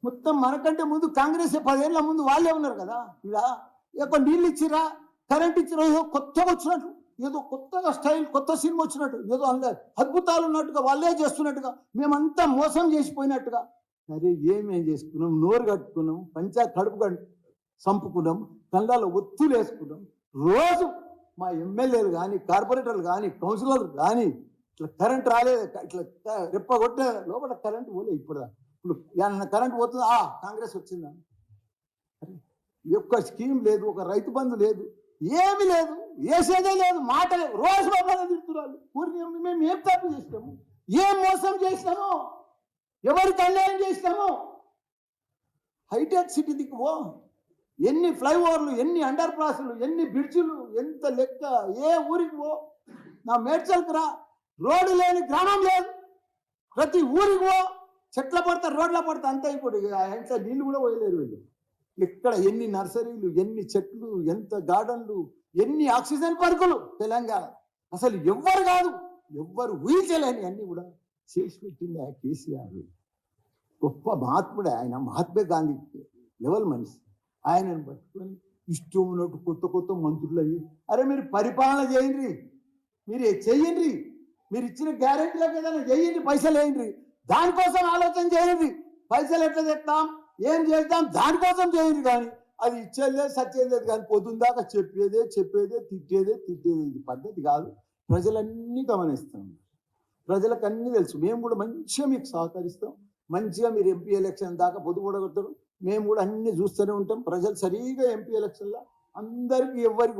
మొత్తం మనకంటే ముందు కాంగ్రెస్ 10 ఏళ్ల ముందు వాళ్ళే ఉన్నారు కదా. ఇలా ఎక్కువ నీళ్ళు ఇచ్చిరా, కరెంట్ ఇచ్చిరా, ఏదో కొత్తగా వచ్చినట్టు, ఏదో కొత్తగా స్టైల్, కొత్త సినిమా వచ్చినట్టు, ఏదో అందులో అద్భుతాలు ఉన్నట్టుగా, వాళ్ళే చేస్తున్నట్టుగా, మేమంతా మోసం చేసిపోయినట్టుగా. అరే ఏమేం చేసుకున్నాం, నోరు కట్టుకున్నాం, కడుపు చంపుకున్నాం, కళ్ళలో ఒత్తులు వేసుకున్నాం. రోజు మా ఎమ్మెల్యేలు కానీ, కార్పొరేటర్లు కానీ, కౌన్సిలర్లు కానీ ఇట్లా కరెంట్ రాలేదు, ఇట్లా రెప్ప కొట్టే లోపల కరెంట్ పోలే. ఇప్పుడు కరెంట్ పోతుంది, కాంగ్రెస్ వచ్చిందా? ఒక్క స్కీమ్ లేదు, ఒక రైతు బంధు లేదు, ఏమి లేదు, వేసేదే లేదు, మాట లేదు. రోజు బాగా తిడుతున్నారు. మేము ఏం తప్పు చేసినాము, ఏం మోసం చేసినాము, ఎవరికి అన్యాయం చేసినాము? హైటెక్ సిటీ దిక్కువో, ఎన్ని ఫ్లైఓవర్లు, ఎన్ని అండర్ పాస్లు, ఎన్ని బ్రిడ్జిలు, ఎంత లెక్క. ఏ ఊరికి పో, నా మేడ్చల్కి రా, రోడ్డు లేని గ్రామం లేదు. ప్రతి ఊరికి పో, చెట్ల పడతా, రోడ్ల పడతా, అంతా ఇప్పుడు ఎంత నీళ్ళు కూడా పోయలేరు వీళ్ళు. ఇక్కడ ఎన్ని నర్సరీలు, ఎన్ని చెట్లు, ఎంత గార్డెన్లు, ఎన్ని ఆక్సిజన్ పార్కులు తెలంగాణ. అసలు ఎవ్వరు కాదు, ఎవ్వరు ఊహించలేని అన్ని కూడా చేసి పెట్టింది ఆ కేసీఆర్. గొప్ప మహాత్ముడే ఆయన, మహాత్మా గాంధీ లెవెల్ మనిషి. ఆయనను పట్టుకొని ఇష్టం ఉన్నట్టు కొత్త కొత్త మంత్రులు అయ్యి, అరే మీరు పరిపాలన చేయండి, మీరు చెయ్యండి, మీరు ఇచ్చిన గ్యారెంటీలకు ఏదైనా చేయండి, పైసలు వేయండి, దానికోసం ఆలోచన చేయండి. పైసలు ఎట్లా తెస్తాం, ఏం చేద్దాం, దానికోసం చేయండి. కానీ అది ఇచ్చేది సచ్చేది లేదు. కానీ పొద్దున్న దాకా చెప్పేదే తిట్టేదే. ఇది పద్ధతి కాదు. ప్రజలన్నీ గమనిస్తాం, ప్రజలకు అన్నీ తెలుసు. మేము కూడా మంచిగా మీకు సహకరిస్తాం. మంచిగా మీరు ఎంపీ ఎలక్షన్ దాకా పొద్దుపడగొడతారు, మేము కూడా అన్ని చూస్తూనే ఉంటాం. ప్రజలు సరిగా ఎంపీ ఎలక్షన్లో అందరికీ ఎవరికి